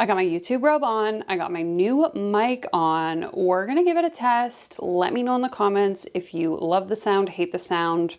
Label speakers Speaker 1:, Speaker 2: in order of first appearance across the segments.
Speaker 1: I got my YouTube robe on, I got my new mic on. We're gonna give it a test. Let me know in the comments if you love the sound, hate the sound.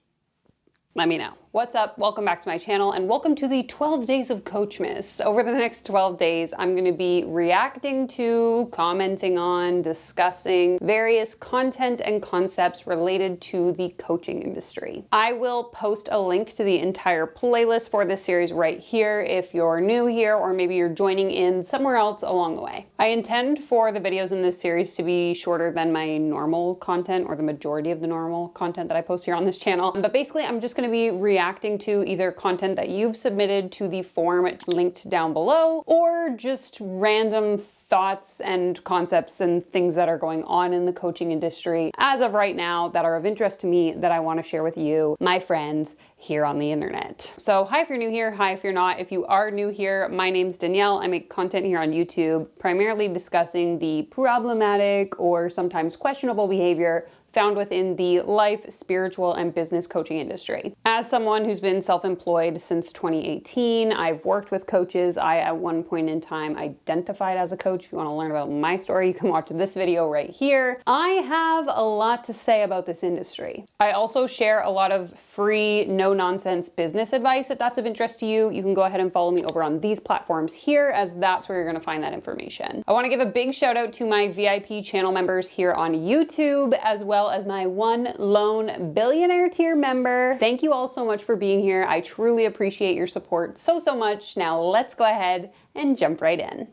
Speaker 1: Let me know. What's up? Welcome back to my channel and welcome to the 12 Days of Coachmas. Over the next 12 days, I'm going to be reacting to, commenting on, discussing various content and concepts related to the coaching industry. I will post a link to the entire playlist for this series right here if you're new here or maybe you're joining in somewhere else along the way. I intend for the videos in this series to be shorter than my normal content or the majority of the normal content that I post here on this channel. But basically, I'm just going to be reacting to either content that you've submitted to the form linked down below, or just random thoughts and concepts and things that are going on in the coaching industry as of right now that are of interest to me that I want to share with you, my friends, here on the internet. So hi if you're new here, hi if you're not. If you are new here, my name's Danielle. I make content here on YouTube, primarily discussing the problematic or sometimes questionable behavior found within the life, spiritual, and business coaching industry. As someone who's been self-employed since 2018, I've worked with coaches. I, at one point in time, identified as a coach. If you want to learn about my story, you can watch this video right here. I have a lot to say about this industry. I also share a lot of free, no-nonsense business advice. If that's of interest to you, you can go ahead and follow me over on these platforms here, as that's where you're going to find that information. I want to give a big shout out to my VIP channel members here on YouTube, as well as my one lone billionaire tier member. Thank you all so much for being here. I truly appreciate your support so much. Now let's go ahead and jump right in.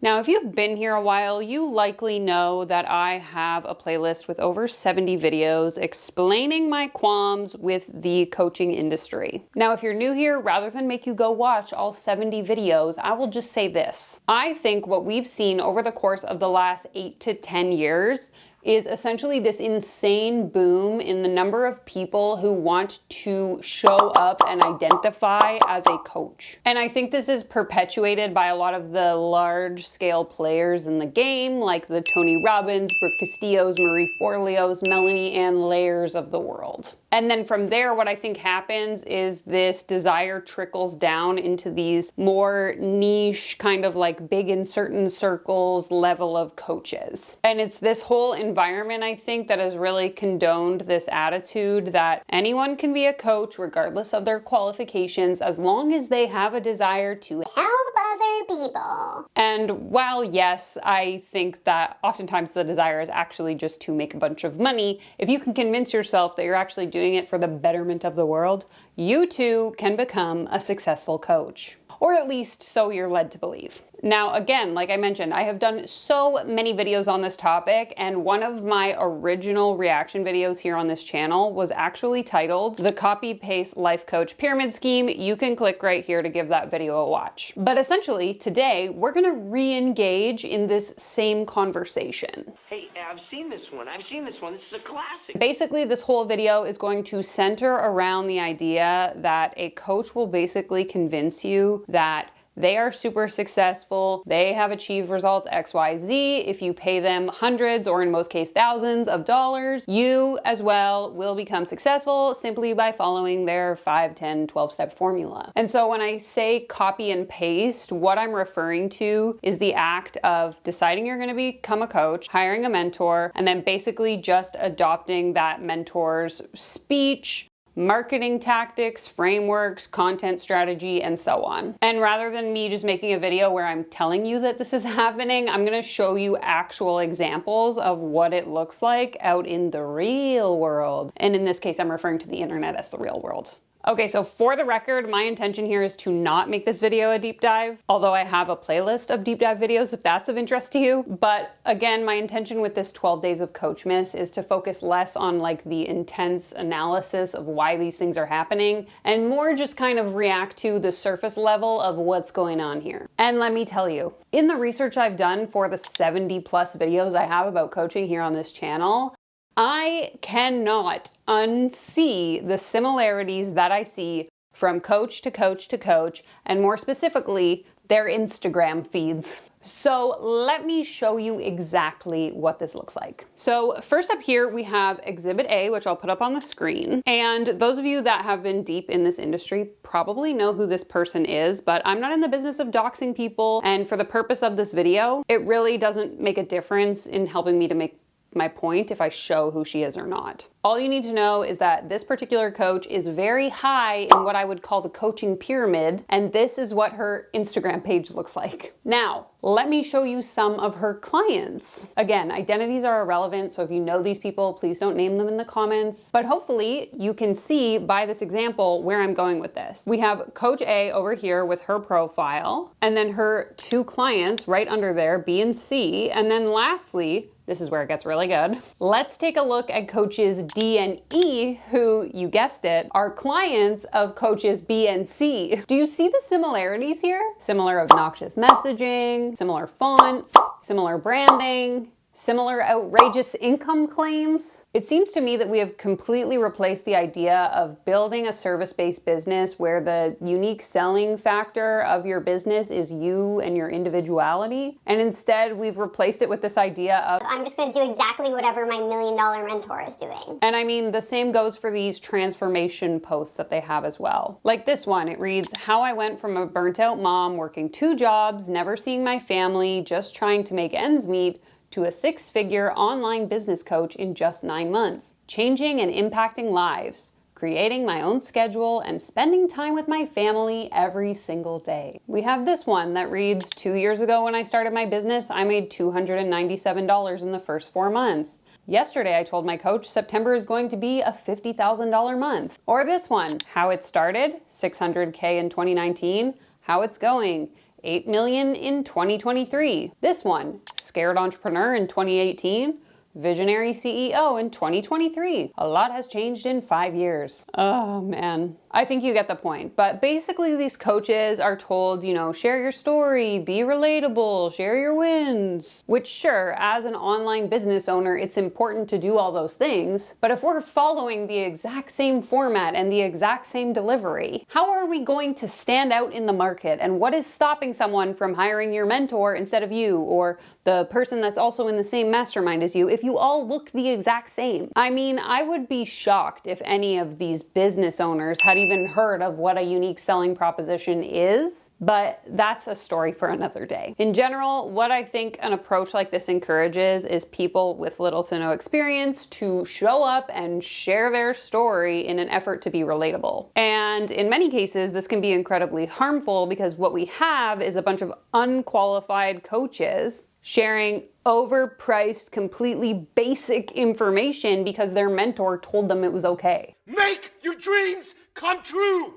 Speaker 1: Now, if you've been here a while, you likely know that I have a playlist with over 70 videos explaining my qualms with the coaching industry. Now, if you're new here, rather than make you go watch all 70 videos, I will just say this. I think what we've seen over the course of the last 8 to 10 years is essentially this insane boom in the number of people who want to show up and identify as a coach. And I think this is perpetuated by a lot of the large scale players in the game, like the Tony Robbins, Brooke Castillos, Marie Forleos, Melanie Ann Layers of the world. And then from there, what I think happens is this desire trickles down into these more niche, kind of like big in certain circles level of coaches. And it's this whole environment, I think, that has really condoned this attitude that anyone can be a coach regardless of their qualifications, as long as they have a desire to help other people. And while yes, I think that oftentimes the desire is actually just to make a bunch of money, if you can convince yourself that you're actually doing it for the betterment of the world, you too can become a successful coach. Or at least so you're led to believe. Now, again, like I mentioned, I have done so many videos on this topic, and one of my original reaction videos here on this channel was actually titled The Copy-Paste Life Coach Pyramid Scheme. You can click right here to give that video a watch. But essentially, today, we're gonna re-engage in this same conversation.
Speaker 2: Hey, I've seen this one. This is a classic.
Speaker 1: Basically, this whole video is going to center around the idea that a coach will basically convince you that they are super successful, they have achieved results XYZ. If you pay them hundreds, or in most cases thousands of dollars, you as well will become successful simply by following their 5, 10, 12-step formula. And so when I say copy and paste, what I'm referring to is the act of deciding you're gonna become a coach, hiring a mentor, and then basically just adopting that mentor's speech, marketing tactics, frameworks, content strategy, and so on. And rather than me just making a video where I'm telling you that this is happening, I'm gonna show you actual examples of what it looks like out in the real world. And in this case, I'm referring to the internet as the real world. Okay, so for the record, my intention here is to not make this video a deep dive, although I have a playlist of deep dive videos if that's of interest to you. But again, my intention with this 12 Days of Coachmas is to focus less on like the intense analysis of why these things are happening and more just kind of react to the surface level of what's going on here. And let me tell you, in the research I've done for the 70 plus videos I have about coaching here on this channel, I cannot unsee the similarities that I see from coach to coach to coach, and more specifically, their Instagram feeds. So let me show you exactly what this looks like. So first up here, we have Exhibit A, which I'll put up on the screen. And those of you that have been deep in this industry probably know who this person is, but I'm not in the business of doxing people. And for the purpose of this video, it really doesn't make a difference in helping me to make my point if I show who she is or not. All you need to know is that this particular coach is very high in what I would call the coaching pyramid, and this is what her Instagram page looks like. Now, let me show you some of her clients. Again, identities are irrelevant, so if you know these people, please don't name them in the comments. But hopefully you can see by this example where I'm going with this. We have Coach A over here with her profile, and then her two clients right under there, B and C, and then lastly, this is where it gets really good. Let's take a look at coaches D and E, who, you guessed it, are clients of coaches B and C. Do you see the similarities here? Similar obnoxious messaging, similar fonts, similar branding, similar outrageous income claims. It seems to me that we have completely replaced the idea of building a service-based business where the unique selling factor of your business is you and your individuality. And instead, we've replaced it with this idea of,
Speaker 3: I'm just going to do exactly whatever my $1 million mentor is doing.
Speaker 1: and I mean, the same goes for these transformation posts that they have as well. Like this one, it reads, how I went from a burnt out mom working 2 jobs, never seeing my family, just trying to make ends meet, to a 6-figure online business coach in just 9 months, changing and impacting lives, creating my own schedule, and spending time with my family every single day. We have this one that reads, 2 years ago when I started my business, I made $297 in the first 4 months. Yesterday, I told my coach September is going to be a $50,000 month. Or this one, how it started, $600K in 2019, how it's going, $8 million in 2023. This one, scared entrepreneur in 2018, visionary CEO in 2023. A lot has changed in 5 years. Oh man. I think you get the point. But basically these coaches are told, you know, share your story, be relatable, share your wins. Which sure, as an online business owner, it's important to do all those things. But if we're following the exact same format and the exact same delivery, how are we going to stand out in the market? And what is stopping someone from hiring your mentor instead of you, or the person that's also in the same mastermind as you, if you all look the exact same? I mean, I would be shocked if any of these business owners had even heard of what a unique selling proposition is, but that's a story for another day. In general, what I think an approach like this encourages is people with little to no experience to show up and share their story in an effort to be relatable. And in many cases, this can be incredibly harmful because what we have is a bunch of unqualified coaches sharing overpriced, completely basic information because their mentor told them it was okay.
Speaker 2: Make your dreams come true.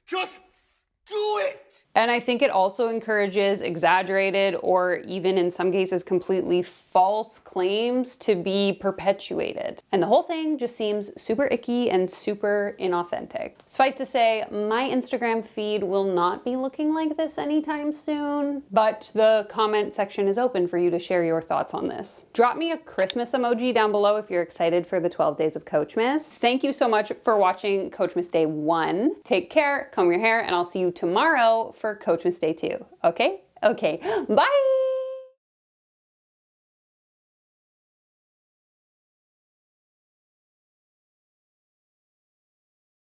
Speaker 2: Just do it.
Speaker 1: And I think it also encourages exaggerated or even in some cases completely false claims to be perpetuated. And the whole thing just seems super icky and super inauthentic. Suffice to say, my Instagram feed will not be looking like this anytime soon, but the comment section is open for you to share your thoughts on this. Drop me a Christmas emoji down below if you're excited for the 12 days of Coachmas. Thank you so much for watching Coachmas Day 1. Take care, comb your hair, and I'll see you tomorrow for Coachmas Day 2. Okay? Okay. Bye!